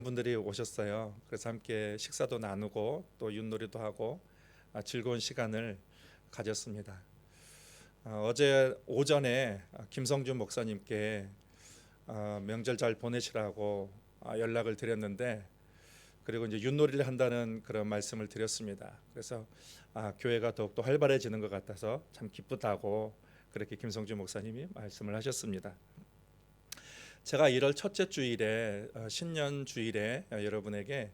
분들이 오셨어요. 그래서 함께 식사도 나누고 또 윷놀이도 하고 즐거운 시간을 가졌습니다. 어제 오전에 김성준 목사님께 명절 잘 보내시라고 연락을 드렸는데, 그리고 이제 윷놀이를 한다는 그런 말씀을 드렸습니다. 그래서 교회가 더욱더 활발해지는 것 같아서 참 기쁘다고 그렇게 김성준 목사님이 말씀을 하셨습니다. 제가 1월 첫째 주일에 신년 주일에 여러분에게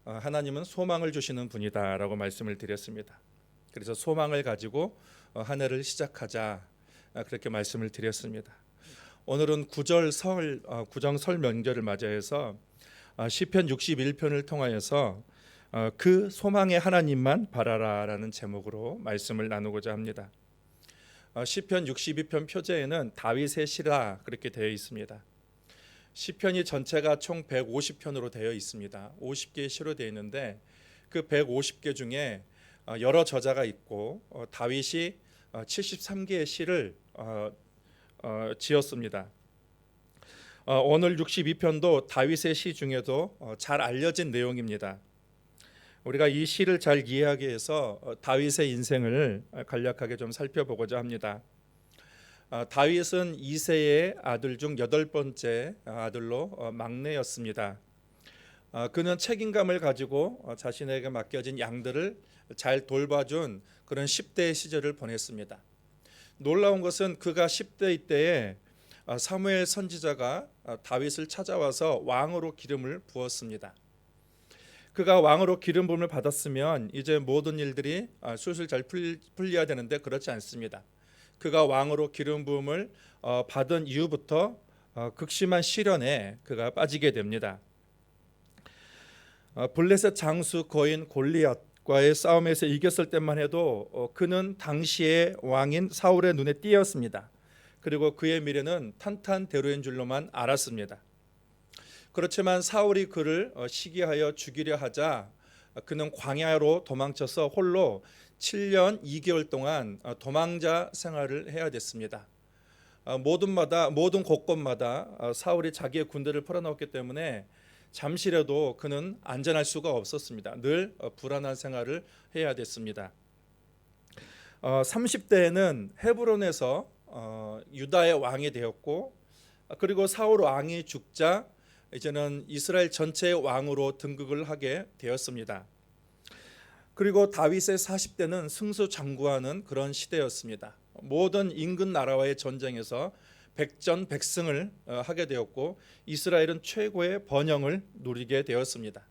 하나님은 소망을 주시는 분이다라고 말씀을 드렸습니다. 그래서 소망을 가지고 한 해를 시작하자, 그렇게 말씀을 드렸습니다. 오늘은 구정 설 명절을 맞이해서 시편 61편을 통하여서 그 소망의 하나님만 바라라라는 제목으로 말씀을 나누고자 합니다. 시편 62편 표제에는 다윗의 시라 그렇게 되어 있습니다. 시편이 전체가 총 150편으로 되어 있습니다. 50개의 시로 되어 있는데 그 150개 중에 여러 저자가 있고 다윗이 73개의 시를 지었습니다. 오늘 62편도 다윗의 시 중에도 잘 알려진 내용입니다. 우리가 이 시를 잘 이해하기 위해서 다윗의 인생을 간략하게 좀 살펴보고자 합니다. 다윗은 2세의 아들 중 8번째 아들로 막내였습니다. 그는 책임감을 가지고 자신에게 맡겨진 양들을 잘 돌봐준 그런 10대의 시절을 보냈습니다. 놀라운 것은 그가 10대일 때에 사무엘 선지자가 다윗을 찾아와서 왕으로 기름을 부었습니다. 그가 왕으로 기름 부음을 받았으면 이제 모든 일들이 술술 잘 풀려야 되는데 그렇지 않습니다. 그가 왕으로 기름 부음을 받은 이후부터 극심한 시련에 그가 빠지게 됩니다. 블레셋 장수 거인 골리앗과의 싸움에서 이겼을 때만 해도 그는 당시의 왕인 사울의 눈에 띄었습니다. 그리고 그의 미래는 탄탄대로인 줄로만 알았습니다. 그렇지만 사울이 그를 시기하여 죽이려 하자 그는 광야로 도망쳐서 홀로 7년 2개월 동안 도망자 생활을 해야 됐습니다. 모든 곳곳마다 사울이 자기의 군대를 풀어넣었기 때문에 잠시라도 그는 안전할 수가 없었습니다. 늘 불안한 생활을 해야 됐습니다. 30대에는 헤브론에서 유다의 왕이 되었고, 그리고 사울 왕이 죽자 이제는 이스라엘 전체의 왕으로 등극을 하게 되었습니다. 그리고 다윗의 40대는 승수장구하는 그런 시대였습니다. 모든 인근 나라와의 전쟁에서 백전백승을 하게 되었고 이스라엘은 최고의 번영을 누리게 되었습니다.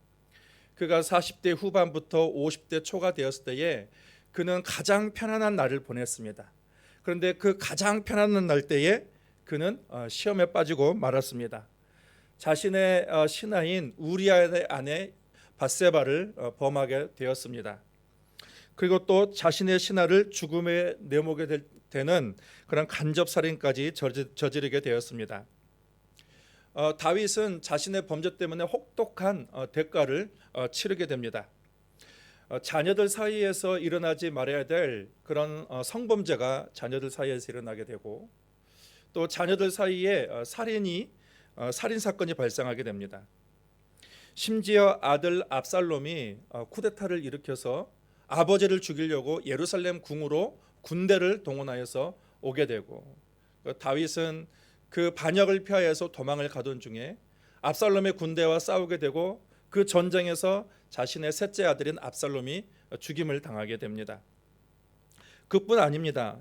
그가 40대 후반부터 50대 초가 되었을 때에 그는 가장 편안한 날을 보냈습니다. 그런데 그 가장 편안한 날 때에 그는 시험에 빠지고 말았습니다. 자신의 신하인 우리아의 아내 밧세바를 범하게 되었습니다. 그리고 또 자신의 신하를 죽음에 내모게 되는 그런 간접살인까지 저지르게 되었습니다. 다윗은 자신의 범죄 때문에 혹독한 대가를 치르게 됩니다. 자녀들 사이에서 일어나지 말아야 될 그런 성범죄가 자녀들 사이에서 일어나게 되고, 또 자녀들 사이에 살인 사건이 발생하게 됩니다. 심지어 아들 압살롬이 쿠데타를 일으켜서 아버지를 죽이려고 예루살렘 궁으로 군대를 동원하여서 오게 되고, 다윗은 그 반역을 피하여서 도망을 가던 중에 압살롬의 군대와 싸우게 되고 그 전쟁에서 자신의 셋째 아들인 압살롬이 죽임을 당하게 됩니다. 그뿐 아닙니다.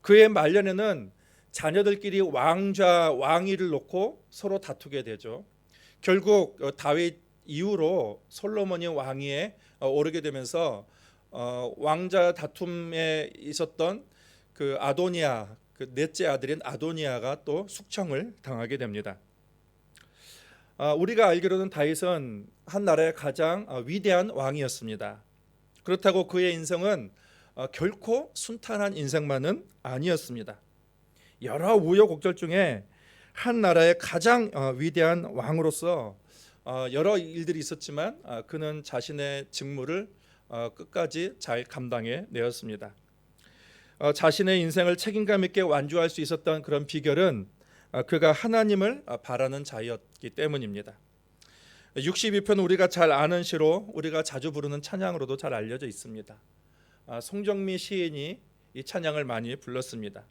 그의 말년에는 자녀들끼리 왕위를 놓고 서로 다투게 되죠. 결국 다윗 이후로 솔로몬이 왕위에 오르게 되면서 왕자 다툼에 있었던 그 아도니아, 그 넷째 아들인 아도니아가 또 숙청을 당하게 됩니다. 우리가 알기로는 다윗은 한 나라의 가장 위대한 왕이었습니다. 그렇다고 그의 인생은 결코 순탄한 인생만은 아니었습니다. 여러 우여곡절 중에 한 나라의 가장 위대한 왕으로서 여러 일들이 있었지만 그는 자신의 직무를 끝까지 잘 감당해 내었습니다. 자신의 인생을 책임감 있게 완주할 수 있었던 그런 비결은 그가 하나님을 바라는 자였기 때문입니다. 62편 우리가 잘 아는 시로 우리가 자주 부르는 찬양으로도 잘 알려져 있습니다. 송정미 시인이 이 찬양을 많이 불렀습니다.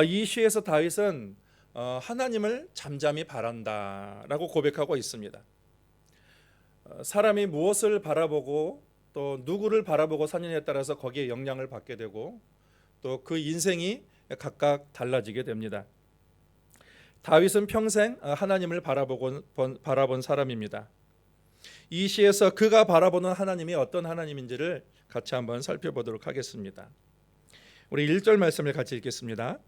이 시에서 다윗은 하나님을 잠잠히 바란다라고 고백하고 있습니다. 사람이 무엇을 바라보고 또 누구를 바라보고 사느냐에 따라서 거기에 영향을 받게 되고 또 그 인생이 각각 달라지게 됩니다. 다윗은 평생 하나님을 바라본 사람입니다. 이 시에서 그가 바라보는 하나님이 어떤 하나님인지를 같이 한번 살펴보도록 하겠습니다. 우리 1절 말씀을 같이 읽겠습니다.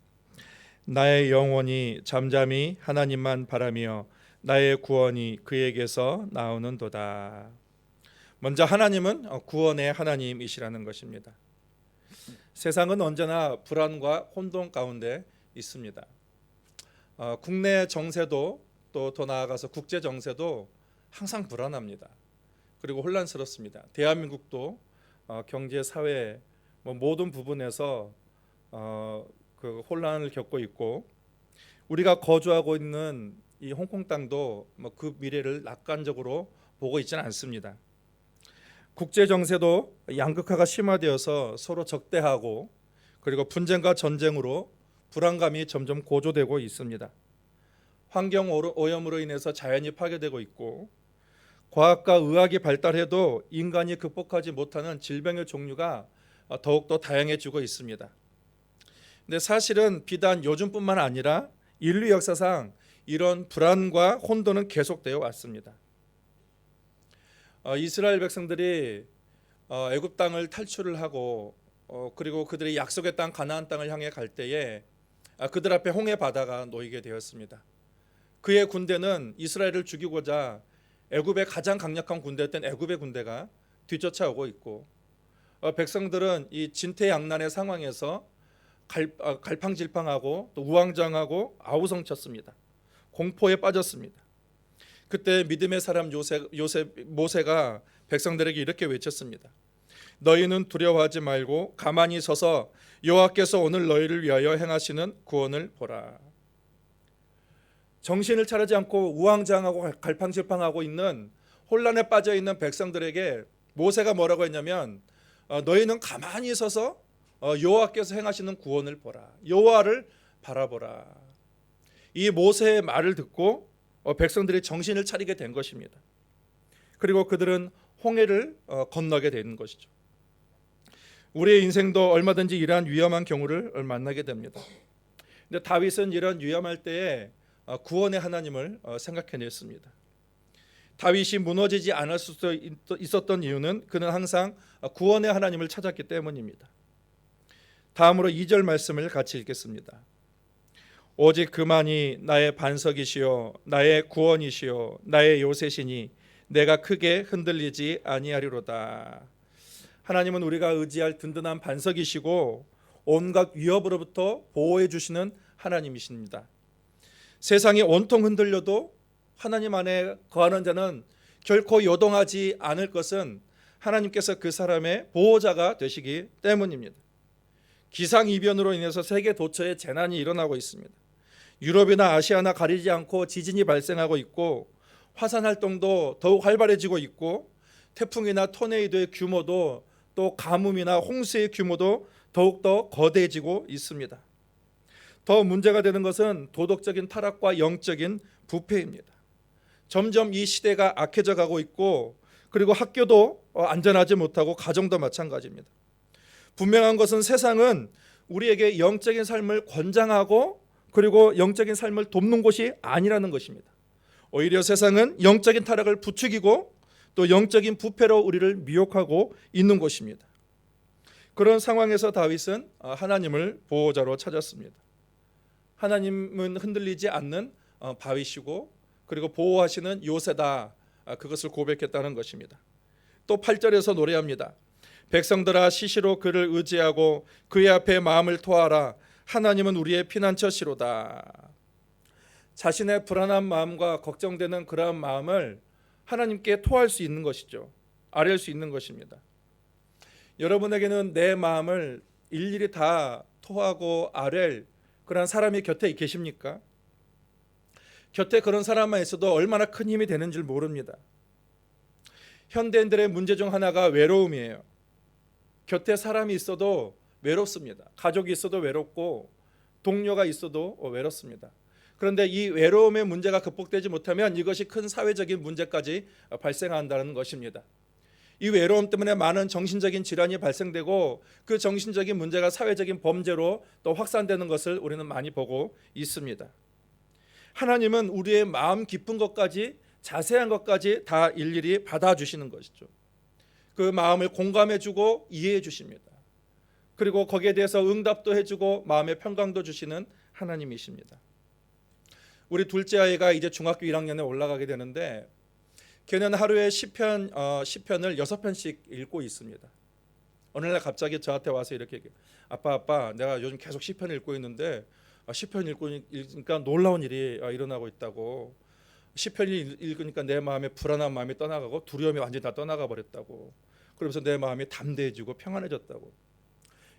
나의 영혼이 잠잠히 하나님만 바라며 나의 구원이 그에게서 나오는도다. 먼저 하나님은 구원의 하나님이시라는 것입니다. 세상은 언제나 불안과 혼돈 가운데 있습니다. 국내 정세도 또 더 나아가서 국제 정세도 항상 불안합니다. 그리고 혼란스럽습니다. 대한민국도 경제, 사회 모든 부분에서 그 혼란을 겪고 있고 우리가 거주하고 있는 이 홍콩 땅도 그 미래를 낙관적으로 보고 있지는 않습니다. 국제 정세도 양극화가 심화되어서 서로 적대하고 그리고 분쟁과 전쟁으로 불안감이 점점 고조되고 있습니다. 환경 오염으로 인해서 자연이 파괴되고 있고 과학과 의학이 발달해도 인간이 극복하지 못하는 질병의 종류가 더욱더 다양해지고 있습니다. 근데 사실은 비단 요즘뿐만 아니라 인류 역사상 이런 불안과 혼돈은 계속되어 왔습니다. 이스라엘 백성들이 애굽 땅을 탈출을 하고 그리고 그들이 약속의 땅 가나안 땅을 향해 갈 때에 그들 앞에 홍해 바다가 놓이게 되었습니다. 그의 군대는 이스라엘을 죽이고자 애굽의 가장 강력한 군대였던 애굽의 군대가 뒤쫓아오고 있고 백성들은 이 진퇴양난의 상황에서 갈팡질팡하고 또 우왕좌왕하고 아우성쳤습니다. 공포에 빠졌습니다. 그때 믿음의 사람 모세가 백성들에게 이렇게 외쳤습니다. 너희는 두려워하지 말고 가만히 서서 여호와께서 오늘 너희를 위하여 행하시는 구원을 보라. 정신을 차리지 않고 우왕좌왕하고 갈팡질팡하고 있는 혼란에 빠져 있는 백성들에게 모세가 뭐라고 했냐면 너희는 가만히 서서 여호와께서 행하시는 구원을 보라. 여호와를 바라보라. 이 모세의 말을 듣고 백성들이 정신을 차리게 된 것입니다. 그리고 그들은 홍해를 건너게 되는 것이죠. 우리의 인생도 얼마든지 이러한 위험한 경우를 만나게 됩니다. 근데 다윗은 이런 위험할 때에 구원의 하나님을 생각해냈습니다. 다윗이 무너지지 않을 수 있었던 이유는 그는 항상 구원의 하나님을 찾았기 때문입니다. 다음으로 2절 말씀을 같이 읽겠습니다. 오직 그만이 나의 반석이시요 나의 구원이시요 나의 요새시니 내가 크게 흔들리지 아니하리로다. 하나님은 우리가 의지할 든든한 반석이시고 온갖 위협으로부터 보호해 주시는 하나님이십니다. 세상이 온통 흔들려도 하나님 안에 거하는 자는 결코 요동하지 않을 것은 하나님께서 그 사람의 보호자가 되시기 때문입니다. 기상이변으로 인해서 세계 도처에 재난이 일어나고 있습니다. 유럽이나 아시아나 가리지 않고 지진이 발생하고 있고 화산 활동도 더욱 활발해지고 있고 태풍이나 토네이도의 규모도 또 가뭄이나 홍수의 규모도 더욱더 거대해지고 있습니다. 더 문제가 되는 것은 도덕적인 타락과 영적인 부패입니다. 점점 이 시대가 악해져 가고 있고 그리고 학교도 안전하지 못하고 가정도 마찬가지입니다. 분명한 것은 세상은 우리에게 영적인 삶을 권장하고 그리고 영적인 삶을 돕는 곳이 아니라는 것입니다. 오히려 세상은 영적인 타락을 부추기고 또 영적인 부패로 우리를 미혹하고 있는 곳입니다. 그런 상황에서 다윗은 하나님을 보호자로 찾았습니다. 하나님은 흔들리지 않는 바위시고 그리고 보호하시는 요새다. 그것을 고백했다는 것입니다. 또 8절에서 노래합니다. 백성들아 시시로 그를 의지하고 그의 앞에 마음을 토하라. 하나님은 우리의 피난처시로다. 자신의 불안한 마음과 걱정되는 그러한 마음을 하나님께 토할 수 있는 것이죠. 아뢰 수 있는 것입니다. 여러분에게는 내 마음을 일일이 다 토하고 아뢰 그런 사람이 곁에 계십니까? 곁에 그런 사람만 있어도 얼마나 큰 힘이 되는 줄 모릅니다. 현대인들의 문제 중 하나가 외로움이에요. 곁에 사람이 있어도 외롭습니다. 가족이 있어도 외롭고 동료가 있어도 외롭습니다. 그런데 이 외로움의 문제가 극복되지 못하면 이것이 큰 사회적인 문제까지 발생한다는 것입니다. 이 외로움 때문에 많은 정신적인 질환이 발생되고 그 정신적인 문제가 사회적인 범죄로 또 확산되는 것을 우리는 많이 보고 있습니다. 하나님은 우리의 마음 깊은 것까지 자세한 것까지 다 일일이 받아주시는 것이죠. 그 마음을 공감해주고 이해해 주십니다. 그리고 거기에 대해서 응답도 해주고 마음의 평강도 주시는 하나님이십니다. 우리 둘째 아이가 이제 중학교 1학년에 올라가게 되는데 걔는 하루에 시편을 6편씩 읽고 있습니다. 어느 날 갑자기 저한테 와서 이렇게 얘기해요. 아빠 내가 요즘 계속 시편 읽고 있는데 시편 읽으니까 놀라운 일이 일어나고 있다고. 시편을 읽으니까 내 마음에 불안한 마음이 떠나가고 두려움이 완전히 다 떠나가 버렸다고. 그러면서 내 마음이 담대해지고 평안해졌다고.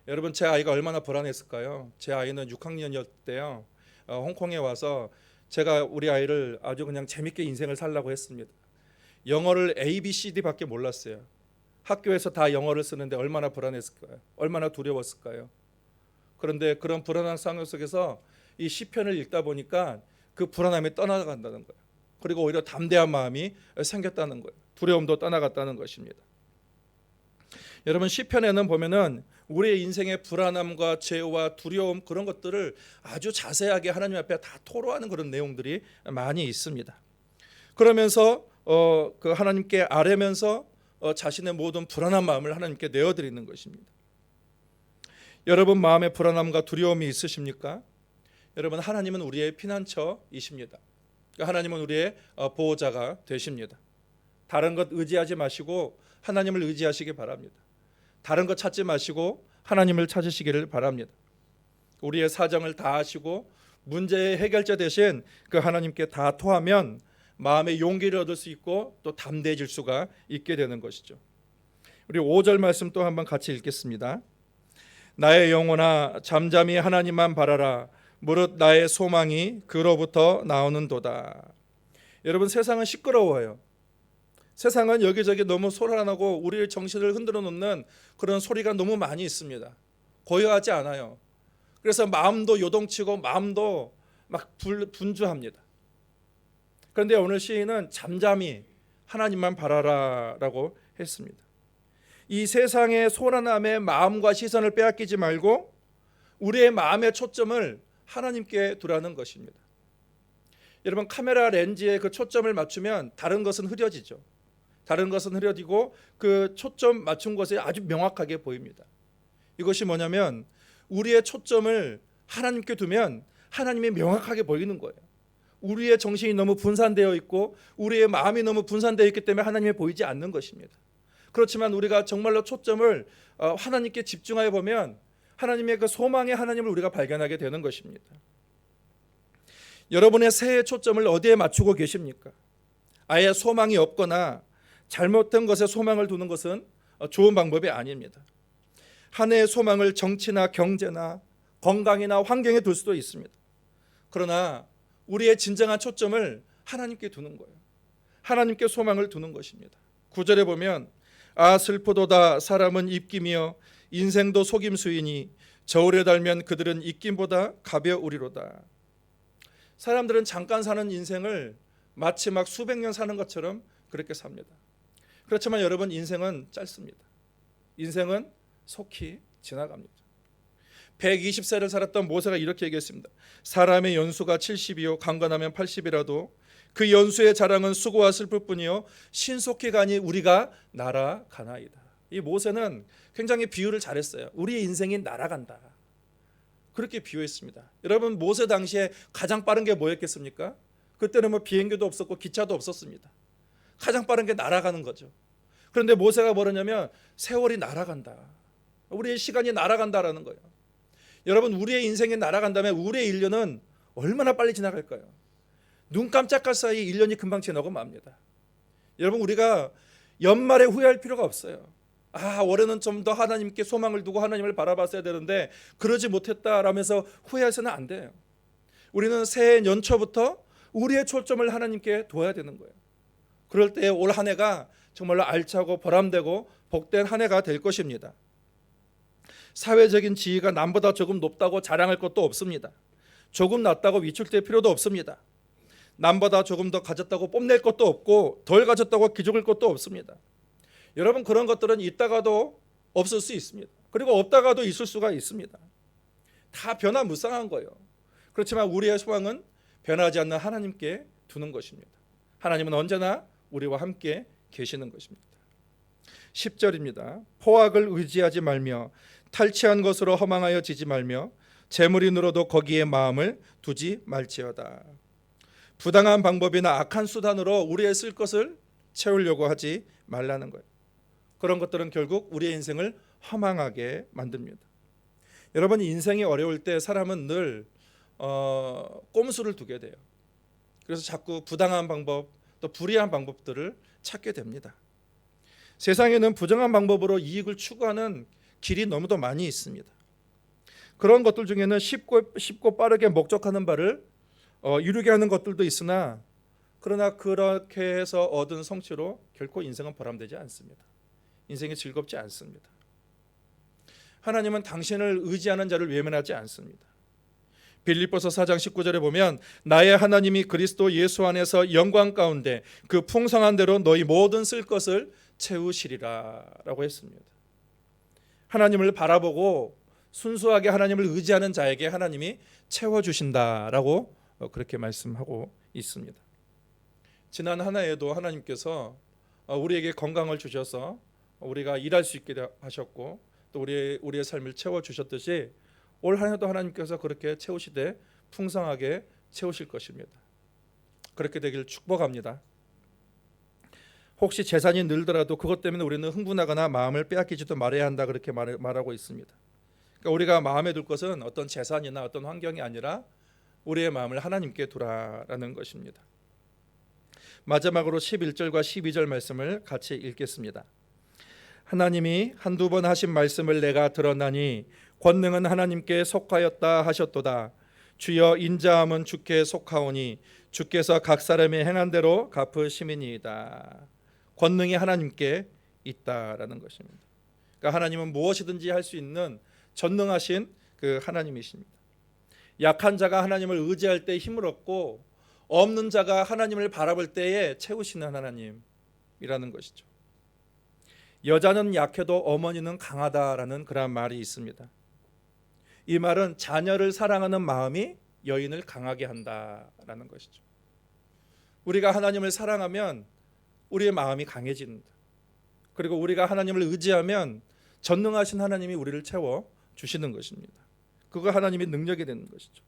여러분, 제 아이가 얼마나 불안했을까요? 제 아이는 6학년이었을 때요, 홍콩에 와서 제가 우리 아이를 아주 그냥 재밌게 인생을 살라고 했습니다. 영어를 A, B, C, D밖에 몰랐어요. 학교에서 다 영어를 쓰는데 얼마나 불안했을까요? 얼마나 두려웠을까요? 그런데 그런 불안한 상황 속에서 이 시편을 읽다 보니까 그 불안함이 떠나간다는 거예요. 그리고 오히려 담대한 마음이 생겼다는 거예요. 두려움도 떠나갔다는 것입니다. 여러분, 시편에는 보면은 우리의 인생의 불안함과 죄와 두려움, 그런 것들을 아주 자세하게 하나님 앞에 다 토로하는 그런 내용들이 많이 있습니다. 그러면서 그 하나님께 아뢰면서 자신의 모든 불안한 마음을 하나님께 내어드리는 것입니다. 여러분, 마음에 불안함과 두려움이 있으십니까? 여러분, 하나님은 우리의 피난처이십니다. 하나님은 우리의 보호자가 되십니다. 다른 것 의지하지 마시고 하나님을 의지하시기 바랍니다. 다른 것 찾지 마시고 하나님을 찾으시기를 바랍니다. 우리의 사정을 다 아시고 문제의 해결자 되신 그 하나님께 다 토하면 마음의 용기를 얻을 수 있고 또 담대해질 수가 있게 되는 것이죠. 우리 5절 말씀 또 한번 같이 읽겠습니다. 나의 영혼아 잠잠히 하나님만 바라라. 무릇 나의 소망이 그로부터 나오는도다. 여러분, 세상은 시끄러워요. 세상은 여기저기 너무 소란하고 우리의 정신을 흔들어 놓는 그런 소리가 너무 많이 있습니다. 고요하지 않아요. 그래서 마음도 요동치고 마음도 막 분주합니다. 그런데 오늘 시인은 잠잠히 하나님만 바라라라고 했습니다. 이 세상의 소란함에 마음과 시선을 빼앗기지 말고 우리의 마음의 초점을 하나님께 두라는 것입니다. 여러분, 카메라 렌즈에 그 초점을 맞추면 다른 것은 흐려지죠. 다른 것은 흐려지고 그 초점 맞춘 것이 아주 명확하게 보입니다. 이것이 뭐냐면 우리의 초점을 하나님께 두면 하나님이 명확하게 보이는 거예요. 우리의 정신이 너무 분산되어 있고 우리의 마음이 너무 분산되어 있기 때문에 하나님이 보이지 않는 것입니다. 그렇지만 우리가 정말로 초점을 하나님께 집중하여 보면 하나님의 그 소망의 하나님을 우리가 발견하게 되는 것입니다. 여러분의 새해 초점을 어디에 맞추고 계십니까? 아예 소망이 없거나 잘못된 것에 소망을 두는 것은 좋은 방법이 아닙니다. 한 해의 소망을 정치나 경제나 건강이나 환경에 둘 수도 있습니다. 그러나 우리의 진정한 초점을 하나님께 두는 거예요. 하나님께 소망을 두는 것입니다. 9절에 보면 아 슬프도다 사람은 입김이여 인생도 속임수이니 저울에 달면 그들은 입김보다 가벼우리로다. 사람들은 잠깐 사는 인생을 마치 막 수백 년 사는 것처럼 그렇게 삽니다. 그렇지만 여러분, 인생은 짧습니다. 인생은 속히 지나갑니다. 120세를 살았던 모세가 이렇게 얘기했습니다. 사람의 연수가 70이요 강건하면 80이라도 그 연수의 자랑은 수고와 슬플 뿐이요 신속히 가니 우리가 날아가나이다. 이 모세는 굉장히 비유를 잘했어요. 우리의 인생이 날아간다. 그렇게 비유했습니다. 여러분, 모세 당시에 가장 빠른 게 뭐였겠습니까? 그때는 뭐 비행기도 없었고 기차도 없었습니다. 가장 빠른 게 날아가는 거죠. 그런데 모세가 뭐냐면 세월이 날아간다. 우리의 시간이 날아간다라는 거예요. 여러분, 우리의 인생이 날아간다면 우리의 1년은 얼마나 빨리 지나갈까요? 눈 깜짝할 사이 1년이 금방 지나고 맙니다. 여러분, 우리가 연말에 후회할 필요가 없어요. 올해는 좀 더 하나님께 소망을 두고 하나님을 바라봤어야 되는데 그러지 못했다라면서 후회해서는 안 돼요. 우리는 새해 연초부터 우리의 초점을 하나님께 둬야 되는 거예요. 그럴 때 올 한 해가 정말로 알차고 보람되고 복된 한 해가 될 것입니다. 사회적인 지위가 남보다 조금 높다고 자랑할 것도 없습니다. 조금 낮다고 위축될 필요도 없습니다. 남보다 조금 더 가졌다고 뽐낼 것도 없고 덜 가졌다고 기죽을 것도 없습니다. 여러분, 그런 것들은 있다가도 없을 수 있습니다. 그리고 없다가도 있을 수가 있습니다. 다 변화무쌍한 거예요. 그렇지만 우리의 소망은 변하지 않는 하나님께 두는 것입니다. 하나님은 언제나 우리와 함께 계시는 것입니다. 10절입니다. 포악을 의지하지 말며 탈취한 것으로 허망하여 지지 말며 재물이 늘어도 거기에 마음을 두지 말지어다. 부당한 방법이나 악한 수단으로 우리의 쓸 것을 채우려고 하지 말라는 거예요. 그런 것들은 결국 우리의 인생을 허망하게 만듭니다. 여러분, 인생이 어려울 때 사람은 늘 꼼수를 두게 돼요. 그래서 자꾸 부당한 방법, 또 불의한 방법들을 찾게 됩니다. 세상에는 부정한 방법으로 이익을 추구하는 길이 너무도 많이 있습니다. 그런 것들 중에는 쉽고 빠르게 목적하는 바를 이루게 하는 것들도 있으나, 그러나 그렇게 해서 얻은 성취로 결코 인생은 보람되지 않습니다. 인생이 즐겁지 않습니다. 하나님은 당신을 의지하는 자를 외면하지 않습니다. 빌립보서 4장 19절에 보면 나의 하나님이 그리스도 예수 안에서 영광 가운데 그 풍성한 대로 너희 모든 쓸 것을 채우시리라 라고 했습니다. 하나님을 바라보고 순수하게 하나님을 의지하는 자에게 하나님이 채워주신다라고 그렇게 말씀하고 있습니다. 지난 한 해에도 하나님께서 우리에게 건강을 주셔서 우리가 일할 수 있게 하셨고 또 우리의 삶을 채워주셨듯이 올 한 해도 하나님께서 그렇게 채우시되 풍성하게 채우실 것입니다. 그렇게 되기를 축복합니다. 혹시 재산이 늘더라도 그것 때문에 우리는 흥분하거나 마음을 빼앗기지도 말아야 한다, 그렇게 말하고 있습니다. 그러니까 우리가 마음에 둘 것은 어떤 재산이나 어떤 환경이 아니라 우리의 마음을 하나님께 두라라는 것입니다. 마지막으로 11절과 12절 말씀을 같이 읽겠습니다. 하나님이 한두 번 하신 말씀을 내가 들었나니 권능은 하나님께 속하였다 하셨도다. 주여 인자함은 주께 속하오니 주께서 각 사람의 행한 대로 갚으심이니이다. 권능이 하나님께 있다라는 것입니다. 그러니까 하나님은 무엇이든지 할 수 있는 전능하신 그 하나님이십니다. 약한 자가 하나님을 의지할 때 힘을 얻고 없는 자가 하나님을 바라볼 때에 채우시는 하나님이라는 것이죠. 여자는 약해도 어머니는 강하다라는 그런 말이 있습니다. 이 말은 자녀를 사랑하는 마음이 여인을 강하게 한다라는 것이죠. 우리가 하나님을 사랑하면 우리의 마음이 강해집니다. 그리고 우리가 하나님을 의지하면 전능하신 하나님이 우리를 채워 주시는 것입니다. 그거 하나님의 능력이 되는 것이죠.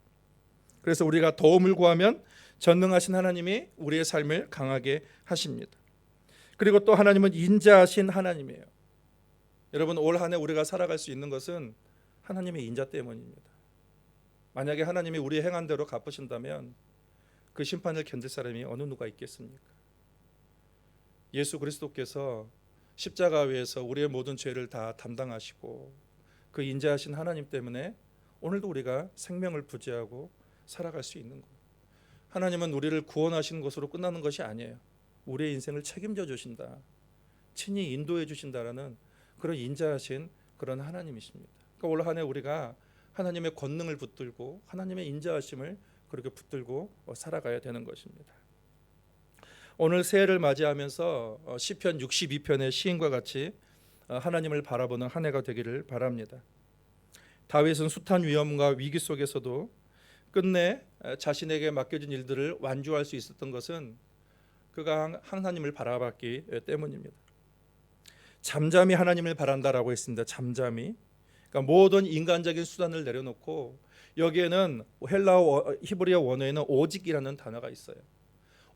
그래서 우리가 도움을 구하면 전능하신 하나님이 우리의 삶을 강하게 하십니다. 그리고 또 하나님은 인자하신 하나님이에요. 여러분, 올 한 해 우리가 살아갈 수 있는 것은 하나님의 인자 때문입니다. 만약에 하나님이 우리의 행한 대로 갚으신다면 그 심판을 견딜 사람이 어느 누가 있겠습니까? 예수 그리스도께서 십자가 위에서 우리의 모든 죄를 다 담당하시고 그 인자하신 하나님 때문에 오늘도 우리가 생명을 부지하고 살아갈 수 있는 거예요. 하나님은 우리를 구원하시는 것으로 끝나는 것이 아니에요. 우리의 인생을 책임져 주신다, 친히 인도해 주신다라는 그런 인자하신 그런 하나님이십니다. 그러니까 올 한 해 우리가 하나님의 권능을 붙들고 하나님의 인자하심을 그렇게 붙들고 살아가야 되는 것입니다. 오늘 새해를 맞이하면서 시편 62편의 시인과 같이 하나님을 바라보는 한 해가 되기를 바랍니다. 다윗은 숱한 위험과 위기 속에서도 끝내 자신에게 맡겨진 일들을 완주할 수 있었던 것은 그가 하나님을 바라봤기 때문입니다. 잠잠히 하나님을 바란다라고 했습니다. 잠잠히. 그러니까 모든 인간적인 수단을 내려놓고 여기에는 헬라어 히브리어 원어에는 오직이라는 단어가 있어요.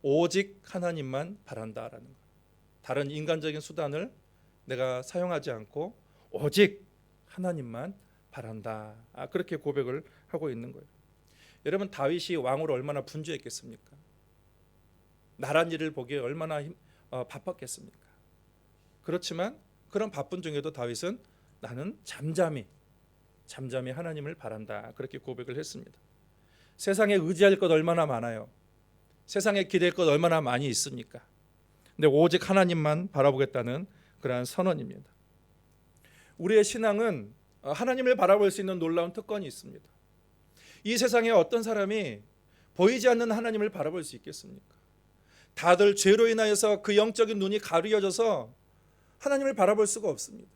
오직 하나님만 바란다라는 것. 다른 인간적인 수단을 내가 사용하지 않고 오직 하나님만 바란다. 그렇게 고백을 하고 있는 거예요. 여러분, 다윗이 왕으로 얼마나 분주했겠습니까? 나란 일을 보기에 얼마나 바빴겠습니까? 그렇지만 그런 바쁜 중에도 다윗은 나는 잠잠히 하나님을 바란다, 그렇게 고백을 했습니다. 세상에 의지할 것 얼마나 많아요. 세상에 기댈 것 얼마나 많이 있습니까? 근데 오직 하나님만 바라보겠다는 그러한 선언입니다. 우리의 신앙은 하나님을 바라볼 수 있는 놀라운 특권이 있습니다. 이 세상에 어떤 사람이 보이지 않는 하나님을 바라볼 수 있겠습니까? 다들 죄로 인하여서 그 영적인 눈이 가려져서 하나님을 바라볼 수가 없습니다.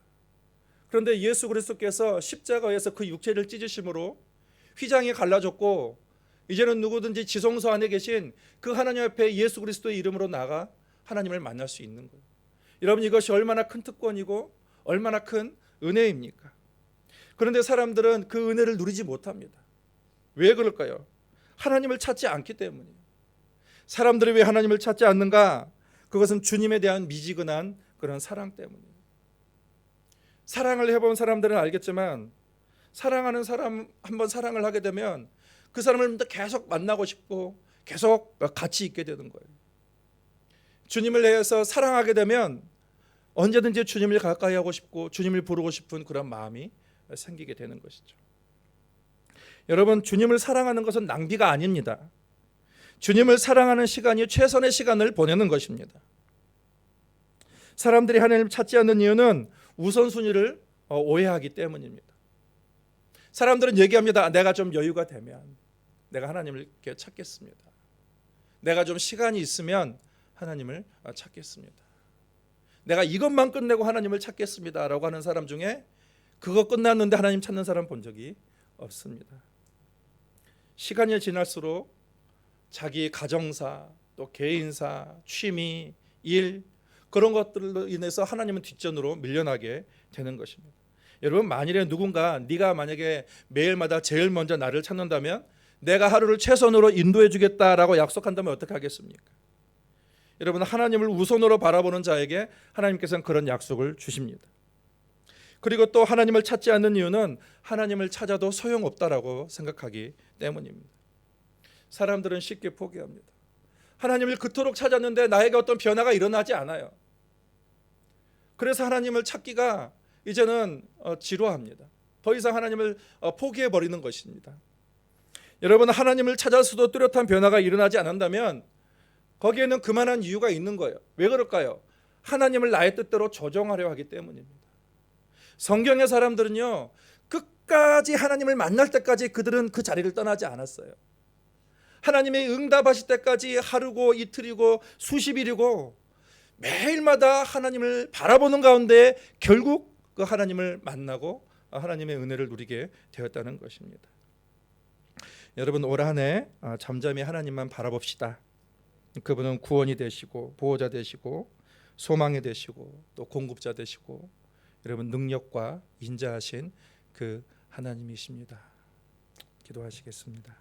그런데 예수 그리스도께서 십자가에서 그 육체를 찢으심으로 휘장이 갈라졌고 이제는 누구든지 지성소 안에 계신 그 하나님 앞에 예수 그리스도의 이름으로 나가 하나님을 만날 수 있는 거예요. 여러분, 이것이 얼마나 큰 특권이고 얼마나 큰 은혜입니까? 그런데 사람들은 그 은혜를 누리지 못합니다. 왜 그럴까요? 하나님을 찾지 않기 때문이에요. 사람들이 왜 하나님을 찾지 않는가? 그것은 주님에 대한 미지근한 그런 사랑 때문이에요. 사랑을 해본 사람들은 알겠지만 사랑하는 사람 한번 사랑을 하게 되면 그 사람을 계속 만나고 싶고 계속 같이 있게 되는 거예요. 주님을 위해서 사랑하게 되면 언제든지 주님을 가까이 하고 싶고 주님을 부르고 싶은 그런 마음이 생기게 되는 것이죠. 여러분, 주님을 사랑하는 것은 낭비가 아닙니다. 주님을 사랑하는 시간이 최선의 시간을 보내는 것입니다. 사람들이 하나님을 찾지 않는 이유는 우선순위를 오해하기 때문입니다. 사람들은 얘기합니다. 내가 좀 여유가 되면 내가 하나님을 찾겠습니다. 내가 좀 시간이 있으면 하나님을 찾겠습니다. 내가 이것만 끝내고 하나님을 찾겠습니다 라고 하는 사람 중에 그거 끝났는데 하나님 찾는 사람 본 적이 없습니다. 시간이 지날수록 자기 가정사, 또 개인사, 취미, 일, 그런 것들로 인해서 하나님은 뒷전으로 밀려나게 되는 것입니다. 여러분, 만일에 누군가 네가 만약에 매일마다 제일 먼저 나를 찾는다면 내가 하루를 최선으로 인도해 주겠다라고 약속한다면 어떻게 하겠습니까? 여러분, 하나님을 우선으로 바라보는 자에게 하나님께서는 그런 약속을 주십니다. 그리고 또 하나님을 찾지 않는 이유는 하나님을 찾아도 소용없다라고 생각하기 때문입니다. 사람들은 쉽게 포기합니다. 하나님을 그토록 찾았는데 나에게 어떤 변화가 일어나지 않아요. 그래서 하나님을 찾기가 이제는 지루합니다. 더 이상 하나님을 포기해버리는 것입니다. 여러분, 하나님을 찾아서도 뚜렷한 변화가 일어나지 않는다면 거기에는 그만한 이유가 있는 거예요. 왜 그럴까요? 하나님을 나의 뜻대로 조정하려 하기 때문입니다. 성경의 사람들은요, 끝까지 하나님을 만날 때까지 그들은 그 자리를 떠나지 않았어요. 하나님이 응답하실 때까지 하루고 이틀이고 수십일이고 매일마다 하나님을 바라보는 가운데 결국 그 하나님을 만나고 하나님의 은혜를 누리게 되었다는 것입니다. 여러분, 올 한 해 잠잠히 하나님만 바라봅시다. 그분은 구원이 되시고 보호자 되시고 소망이 되시고 또 공급자 되시고 여러분 능력과 인자하신 그 하나님이십니다. 기도하시겠습니다.